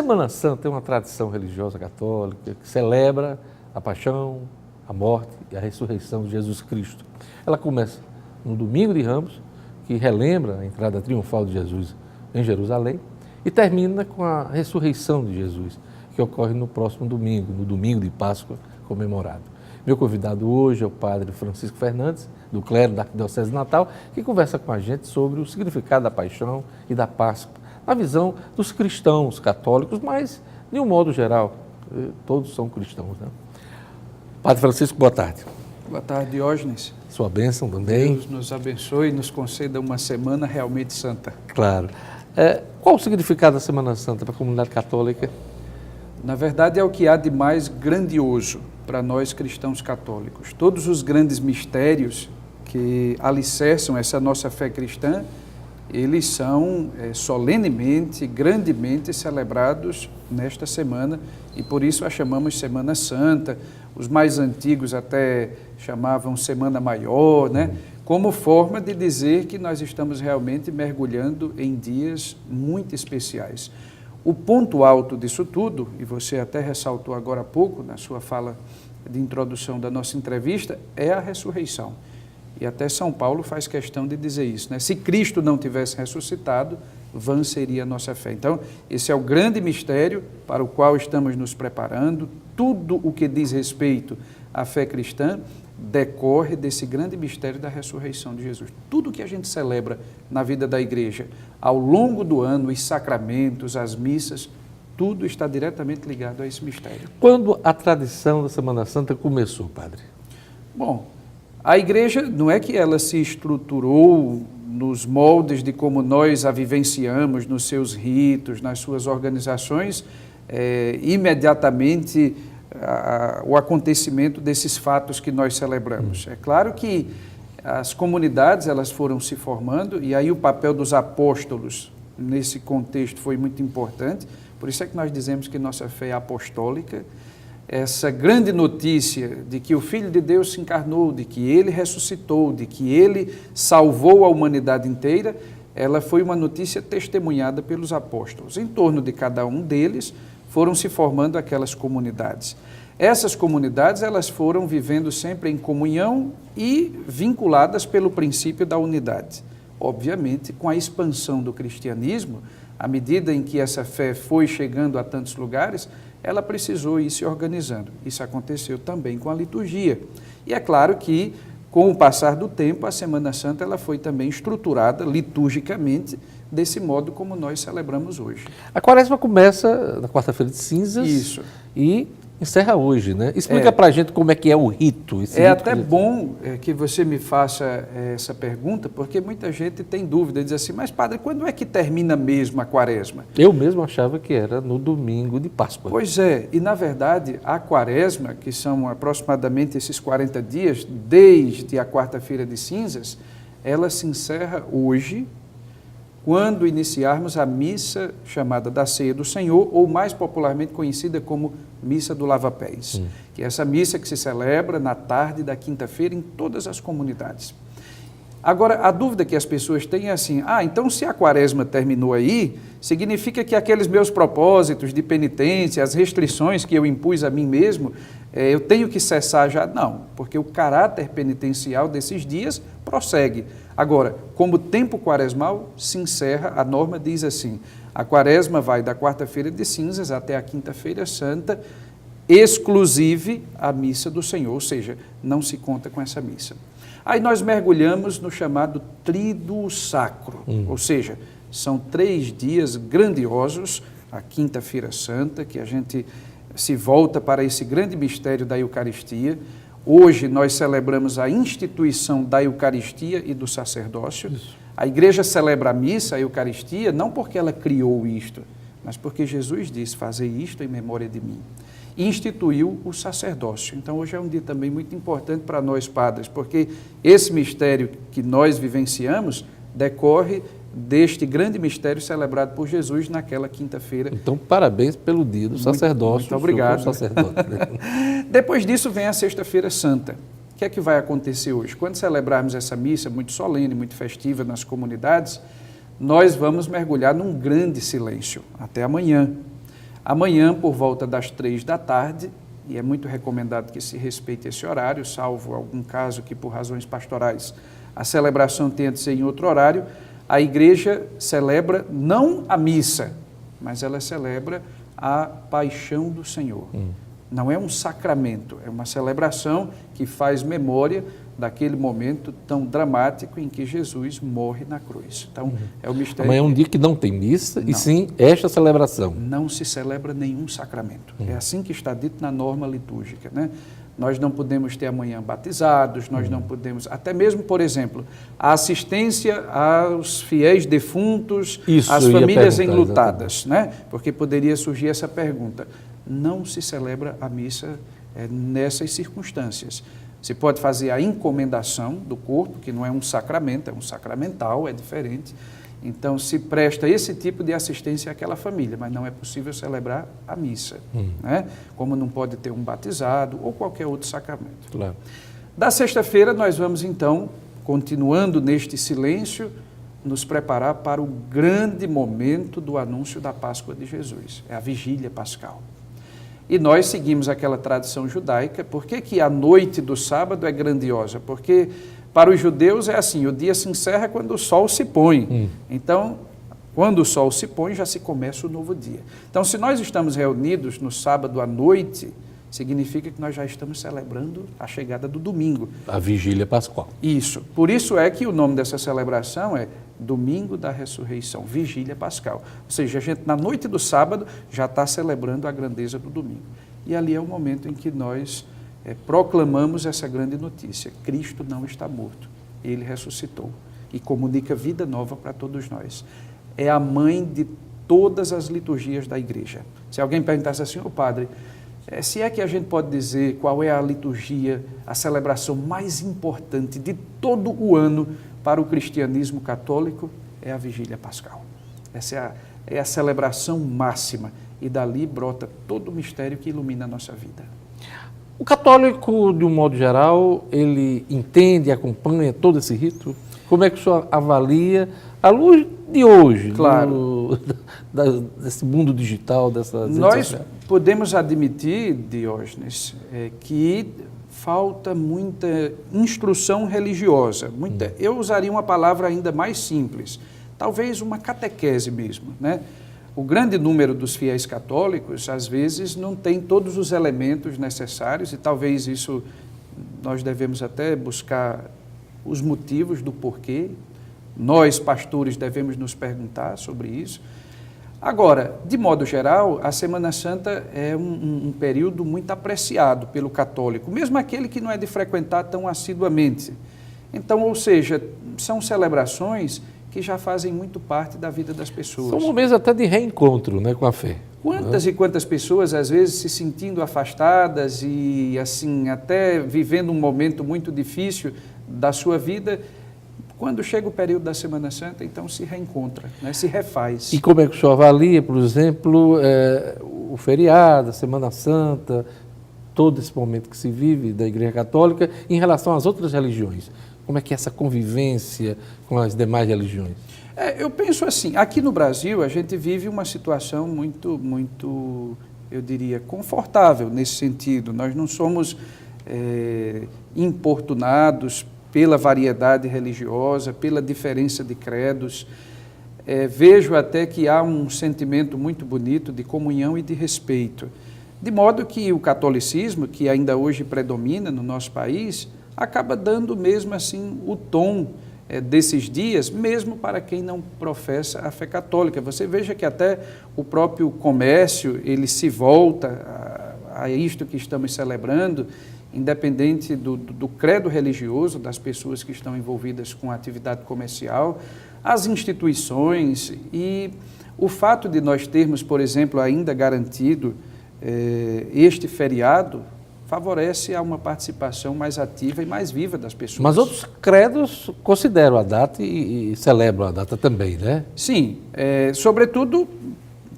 Semana Santa é uma tradição religiosa católica que celebra a paixão, a morte e a ressurreição de Jesus Cristo. Ela começa no Domingo de Ramos, que relembra a entrada triunfal de Jesus em Jerusalém, e termina com a ressurreição de Jesus, que ocorre no próximo domingo, no domingo de Páscoa comemorado. Meu convidado hoje é o padre Francisco Fernandes, do clero da Arquidiocese de Natal, que conversa com a gente sobre o significado da paixão e da Páscoa, na visão dos cristãos católicos, mas, de um modo geral, todos são cristãos, né? Padre Francisco, boa tarde. Boa tarde, Diógenes. Sua bênção também. Deus nos abençoe e nos conceda uma semana realmente santa. Claro. Qual o significado da Semana Santa para a comunidade católica? Na verdade, é o que há de mais grandioso para nós cristãos católicos. Todos os grandes mistérios que alicerçam essa nossa fé cristã, eles são solenemente, grandemente celebrados nesta semana e por isso a chamamos Semana Santa. Os mais antigos até chamavam Semana Maior, né? Como forma de dizer que nós estamos realmente mergulhando em dias muito especiais. O ponto alto disso tudo, e você até ressaltou agora há pouco na sua fala de introdução da nossa entrevista, é a ressurreição. E até São Paulo faz questão de dizer isso, né? Se Cristo não tivesse ressuscitado, vã seria a nossa fé. Então, esse é o grande mistério para o qual estamos nos preparando. Tudo o que diz respeito à fé cristã decorre desse grande mistério da ressurreição de Jesus. Tudo que a gente celebra na vida da igreja, ao longo do ano, os sacramentos, as missas, tudo está diretamente ligado a esse mistério. Quando a tradição da Semana Santa começou, padre? Bom, a igreja não é que ela se estruturou nos moldes de como nós a vivenciamos, nos seus ritos, nas suas organizações, imediatamente o acontecimento desses fatos que nós celebramos. É claro que as comunidades elas foram se formando e aí o papel dos apóstolos nesse contexto foi muito importante, por isso é que nós dizemos que nossa fé é apostólica. Essa grande notícia de que o Filho de Deus se encarnou, de que Ele ressuscitou, de que Ele salvou a humanidade inteira, ela foi uma notícia testemunhada pelos apóstolos. Em torno de cada um deles foram se formando aquelas comunidades. Essas comunidades elas foram vivendo sempre em comunhão e vinculadas pelo princípio da unidade. Obviamente, com a expansão do cristianismo, à medida em que essa fé foi chegando a tantos lugares, ela precisou ir se organizando. Isso aconteceu também com a liturgia. E é claro que, com o passar do tempo, a Semana Santa ela foi também estruturada liturgicamente desse modo como nós celebramos hoje. A Quaresma começa na quarta-feira de cinzas. Isso. E encerra hoje, né? Explica pra gente como é que é o rito. É até bom que você me faça essa pergunta, porque muita gente tem dúvida, diz assim, mas padre, quando é que termina mesmo a Quaresma? Eu mesmo achava que era no domingo de Páscoa. Pois é, e na verdade a Quaresma, que são aproximadamente esses 40 dias, desde a quarta-feira de cinzas, ela se encerra hoje, quando iniciarmos a missa chamada da Ceia do Senhor, ou mais popularmente conhecida como Missa do Lava-Pés, que é essa missa que se celebra na tarde da quinta-feira em todas as comunidades. Agora, a dúvida que as pessoas têm é assim, então se a Quaresma terminou aí, significa que aqueles meus propósitos de penitência, as restrições que eu impus a mim mesmo, eu tenho que cessar já? Não, porque o caráter penitencial desses dias prossegue. Agora, como tempo quaresmal se encerra, a norma diz assim, a Quaresma vai da quarta-feira de cinzas até a quinta-feira santa, exclusive a missa do Senhor, ou seja, não se conta com essa missa. Aí nós mergulhamos no chamado Tríduo Sacro, ou seja, são 3 dias grandiosos, a quinta-feira santa, que a gente se volta para esse grande mistério da Eucaristia. Hoje nós celebramos a instituição da Eucaristia e do sacerdócio. Isso. A igreja celebra a missa, a Eucaristia, não porque ela criou isto, mas porque Jesus disse, fazei isto em memória de mim. E instituiu o sacerdócio. Então hoje é um dia também muito importante para nós padres, porque esse mistério que nós vivenciamos decorre deste grande mistério celebrado por Jesus naquela quinta-feira. Então, parabéns pelo dia do sacerdócio. Muito obrigado. Sacerdote. Depois disso vem a Sexta-feira Santa. O que é que vai acontecer hoje? Quando celebrarmos essa missa muito solene, muito festiva nas comunidades, nós vamos mergulhar num grande silêncio, até amanhã. Amanhã, por volta das 3 da tarde, e é muito recomendado que se respeite esse horário, salvo algum caso que, por razões pastorais, a celebração tenha de ser em outro horário, a igreja celebra não a missa, mas ela celebra a paixão do Senhor. Não é um sacramento, é uma celebração que faz memória daquele momento tão dramático em que Jesus morre na cruz. Então, é o mistério. Amanhã é um dia que não tem missa, Não. e sim esta celebração. Não se celebra nenhum sacramento. É assim que está dito na norma litúrgica, né? Nós não podemos ter amanhã batizados, nós não podemos, até mesmo, por exemplo, a assistência aos fiéis defuntos, Isso, às eu ia famílias perguntar, enlutadas, né? Porque poderia surgir essa pergunta. Não se celebra a missa nessas circunstâncias. Se pode fazer a encomendação do corpo, que não é um sacramento, é um sacramental, é diferente. Então, se presta esse tipo de assistência àquela família, mas não é possível celebrar a missa, né? Como não pode ter um batizado ou qualquer outro sacramento. Claro. Da sexta-feira, nós vamos, então, continuando neste silêncio, nos preparar para o grande momento do anúncio da Páscoa de Jesus, é a vigília pascal. E nós seguimos aquela tradição judaica. Por que a noite do sábado é grandiosa? Porque para os judeus é assim, o dia se encerra quando o sol se põe. Então, quando o sol se põe, já se começa o novo dia. Então, se nós estamos reunidos no sábado à noite, significa que nós já estamos celebrando a chegada do domingo. A vigília pascual. Isso. Por isso é que o nome dessa celebração é Domingo da Ressurreição, Vigília Pascal. Ou seja, a gente na noite do sábado já está celebrando a grandeza do domingo. E ali é o momento em que nós proclamamos essa grande notícia. Cristo não está morto, Ele ressuscitou e comunica vida nova para todos nós. É a mãe de todas as liturgias da igreja. Se alguém perguntasse assim, padre, se é que a gente pode dizer qual é a liturgia, a celebração mais importante de todo o ano para o cristianismo católico, é a Vigília Pascal. Essa é a celebração máxima e dali brota todo o mistério que ilumina a nossa vida. O católico, de um modo geral, ele entende e acompanha todo esse rito? Como é que o senhor avalia, à luz de hoje, claro, desse mundo digital, dessa... Nós podemos admitir, Diógenes, que falta muita instrução religiosa. Eu usaria uma palavra ainda mais simples, talvez uma catequese mesmo, né? O grande número dos fiéis católicos, às vezes, não tem todos os elementos necessários e talvez isso nós devemos até buscar os motivos do porquê. Nós, pastores, devemos nos perguntar sobre isso. Agora, de modo geral, a Semana Santa é um período muito apreciado pelo católico, mesmo aquele que não é de frequentar tão assiduamente. Então, ou seja, são celebrações que já fazem muito parte da vida das pessoas. São momentos até de reencontro, né, com a fé. Quantas e quantas pessoas, às vezes, se sentindo afastadas e, assim, até vivendo um momento muito difícil da sua vida, quando chega o período da Semana Santa, então se reencontra, né, se refaz. E como é que o senhor avalia, por exemplo, o feriado, a Semana Santa, todo esse momento que se vive da Igreja Católica em relação às outras religiões? Como é que é essa convivência com as demais religiões? Eu penso assim, aqui no Brasil a gente vive uma situação muito, eu diria, confortável nesse sentido. Nós não somos importunados pela variedade religiosa, pela diferença de credos. Vejo até que há um sentimento muito bonito de comunhão e de respeito. De modo que o catolicismo, que ainda hoje predomina no nosso país, acaba dando mesmo assim o tom desses dias, mesmo para quem não professa a fé católica. Você veja que até o próprio comércio, ele se volta a isto que estamos celebrando, independente do credo religioso das pessoas que estão envolvidas com a atividade comercial, as instituições e o fato de nós termos, por exemplo, ainda garantido este feriado, favorece a uma participação mais ativa e mais viva das pessoas. Mas outros credos consideram a data e celebram a data também, né? Sim, sobretudo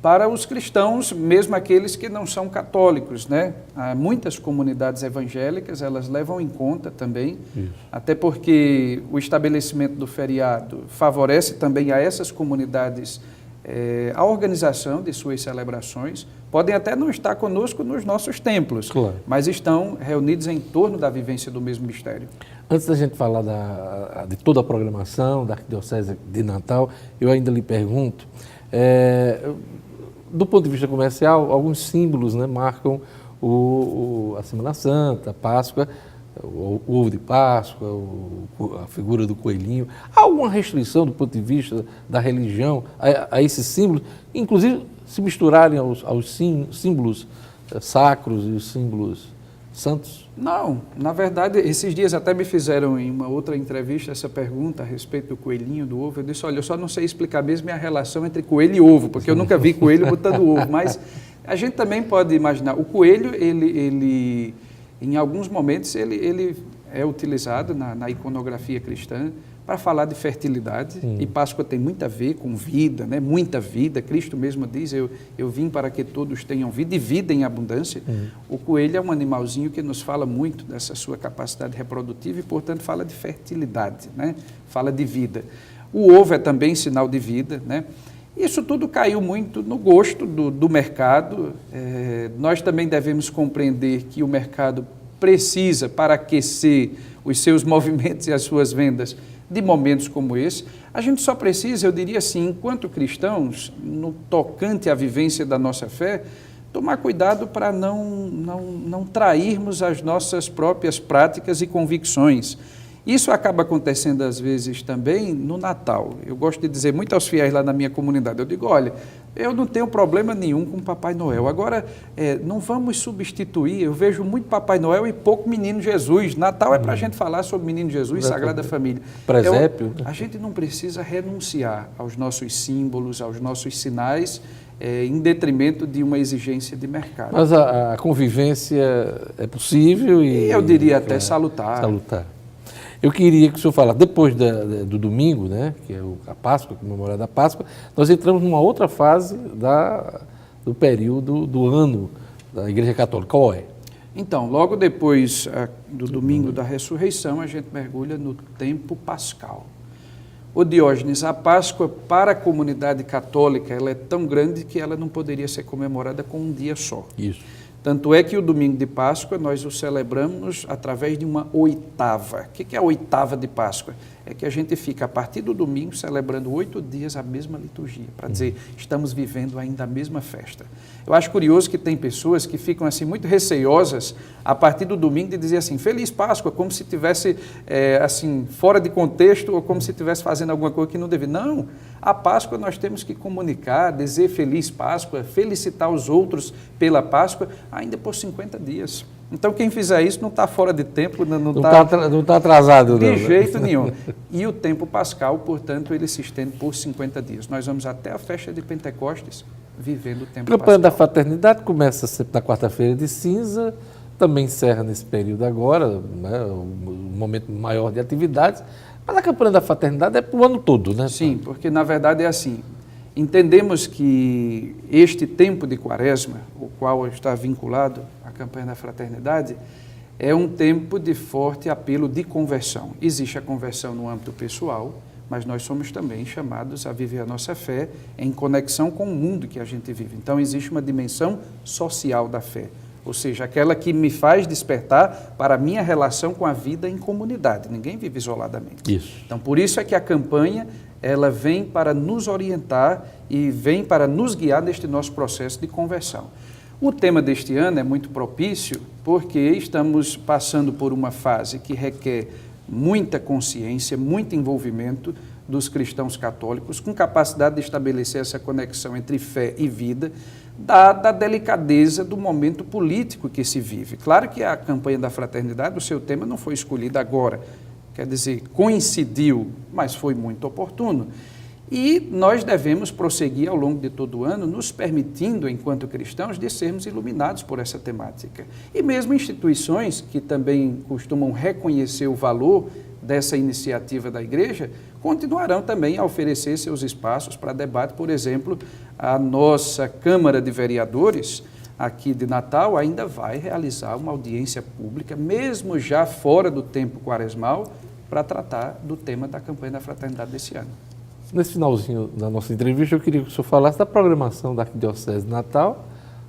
para os cristãos, mesmo aqueles que não são católicos, né? Há muitas comunidades evangélicas, elas levam em conta também, até porque o estabelecimento do feriado favorece também a essas comunidades a organização de suas celebrações, podem até não estar conosco nos nossos templos, claro, mas estão reunidos em torno da vivência do mesmo mistério. Antes da gente falar de toda a programação da Arquidiocese de Natal, eu ainda lhe pergunto, do ponto de vista comercial, alguns símbolos, né, marcam a Semana Santa, a Páscoa, o ovo de Páscoa, a figura do coelhinho. Há alguma restrição do ponto de vista da religião a esses símbolos, inclusive se misturarem aos símbolos sacros e os símbolos santos? Não, na verdade, esses dias até me fizeram em uma outra entrevista essa pergunta a respeito do coelhinho, do ovo. Eu disse, olha, eu só não sei explicar mesmo a relação entre coelho e ovo, porque eu nunca vi coelho botando ovo, mas a gente também pode imaginar, o coelho, ele em alguns momentos, ele é utilizado na iconografia cristã para falar de fertilidade, e Páscoa tem muito a ver com vida, né? Muita vida. Cristo mesmo diz, eu vim para que todos tenham vida, e vida em abundância. O coelho é um animalzinho que nos fala muito dessa sua capacidade reprodutiva e, portanto, fala de fertilidade, né? Fala de vida. O ovo é também sinal de vida, né? Isso tudo caiu muito no gosto do mercado. Nós também devemos compreender que o mercado precisa, para aquecer os seus movimentos e as suas vendas, de momentos como esse. A gente só precisa, eu diria assim, enquanto cristãos, no tocante à vivência da nossa fé, tomar cuidado para não trairmos as nossas próprias práticas e convicções. Isso acaba acontecendo às vezes também no Natal. Eu gosto de dizer muito aos fiéis lá na minha comunidade, eu digo, olha, eu não tenho problema nenhum com Papai Noel. Agora, não vamos substituir, eu vejo muito Papai Noel e pouco Menino Jesus. Natal é para a gente falar sobre Menino Jesus, Sagrada Família. Presépio. A gente não precisa renunciar aos nossos símbolos, aos nossos sinais, em detrimento de uma exigência de mercado. Mas a convivência é possível e eu diria até salutar. Eu queria que o senhor falasse, depois do domingo, né, que é a Páscoa, comemorada a Páscoa, nós entramos numa outra fase do período do ano da Igreja Católica. Qual é? Então, logo depois do domingo da ressurreição, a gente mergulha no tempo pascal. O Diógenes, a Páscoa para a comunidade católica, ela é tão grande que ela não poderia ser comemorada com um dia só. Isso. Tanto é que o domingo de Páscoa nós o celebramos através de uma oitava. O que é a oitava de Páscoa? É que a gente fica, a partir do domingo, celebrando 8 dias a mesma liturgia, para dizer, estamos vivendo ainda a mesma festa. Eu acho curioso que tem pessoas que ficam assim muito receiosas a partir do domingo de dizer assim, Feliz Páscoa, como se estivesse assim, fora de contexto ou como se estivesse fazendo alguma coisa que não deve. Não, a Páscoa nós temos que comunicar, dizer Feliz Páscoa, felicitar os outros pela Páscoa, ainda por 50 dias. Então, quem fizer isso não está fora de tempo, não está atrasado. De jeito nenhum. E o tempo pascal, portanto, ele se estende por 50 dias. Nós vamos até a festa de Pentecostes vivendo o tempo pascal. A campanha da fraternidade começa sempre na quarta-feira de cinza, também encerra nesse período agora, né, um momento maior de atividades, mas a campanha da fraternidade é para o ano todo, né? Sim, porque na verdade é assim. Entendemos que este tempo de Quaresma, o qual está vinculado à campanha da fraternidade, é um tempo de forte apelo de conversão. Existe a conversão no âmbito pessoal, mas nós somos também chamados a viver a nossa fé em conexão com o mundo que a gente vive. Então existe uma dimensão social da fé, ou seja, aquela que me faz despertar para a minha relação com a vida em comunidade. Ninguém vive isoladamente. Isso. Então por isso é que a campanha ela vem para nos orientar e vem para nos guiar neste nosso processo de conversão. O tema deste ano é muito propício porque estamos passando por uma fase que requer muita consciência, muito envolvimento dos cristãos católicos, com capacidade de estabelecer essa conexão entre fé e vida, dada a delicadeza do momento político que se vive. Claro que a campanha da fraternidade, o seu tema não foi escolhido agora, quer dizer, coincidiu, mas foi muito oportuno. E nós devemos prosseguir ao longo de todo o ano, nos permitindo, enquanto cristãos, de sermos iluminados por essa temática. E mesmo instituições que também costumam reconhecer o valor dessa iniciativa da Igreja, continuarão também a oferecer seus espaços para debate. Por exemplo, a nossa Câmara de Vereadores, aqui de Natal, ainda vai realizar uma audiência pública, mesmo já fora do tempo quaresmal, para tratar do tema da campanha da fraternidade desse ano. Nesse finalzinho da nossa entrevista, eu queria que o senhor falasse da programação da Arquidiocese de Natal,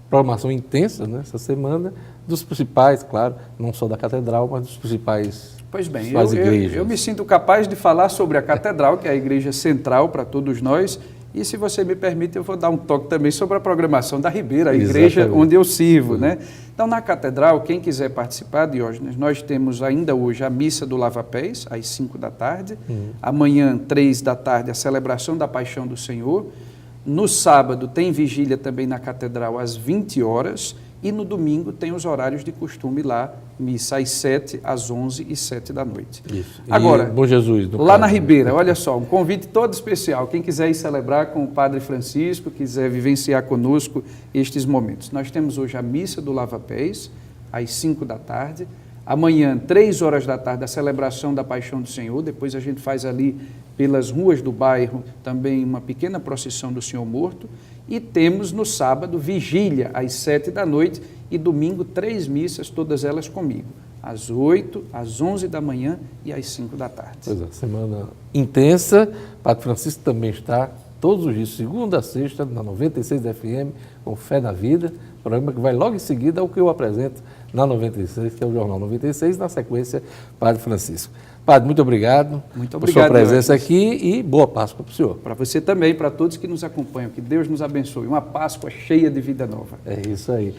programação intensa, né, essa semana, dos principais, claro, não só da Catedral, mas dos principais Pois bem, igrejas. eu me sinto capaz de falar sobre a Catedral, que é a igreja central para todos nós, e se você me permite, eu vou dar um toque também sobre a programação da Ribeira, a igreja onde eu sirvo, né? Então, na Catedral, quem quiser participar, Diógenes, nós temos ainda hoje a missa do Lava-Pés, às 5 da tarde, amanhã, 3 da tarde, a celebração da Paixão do Senhor, no sábado tem vigília também na Catedral às 20 horas, e no domingo tem os horários de costume lá, missa às 7, às 11 e 7 da noite. Isso. Agora, Bom Jesus, lá na Ribeira, olha só, um convite todo especial. Quem quiser ir celebrar com o Padre Francisco, quiser vivenciar conosco estes momentos. Nós temos hoje a missa do Lava-Pés, às 5 da tarde. Amanhã, 3 horas da tarde, a celebração da Paixão do Senhor. Depois a gente faz ali pelas ruas do bairro também uma pequena procissão do Senhor Morto. E temos no sábado vigília às 7 da noite e domingo 3 missas, todas elas comigo, às 8, às 11 da manhã e às 5 da tarde. Pois é, semana intensa. Padre Francisco também está todos os dias, segunda a sexta, na 96 FM, com Fé na Vida, programa que vai logo em seguida ao que eu apresento na 96, que é o Jornal 96, na sequência, Padre Francisco. Padre, muito obrigado, por sua presença aqui e boa Páscoa para o senhor. Para você também, para todos que nos acompanham, que Deus nos abençoe. Uma Páscoa cheia de vida nova. É isso aí.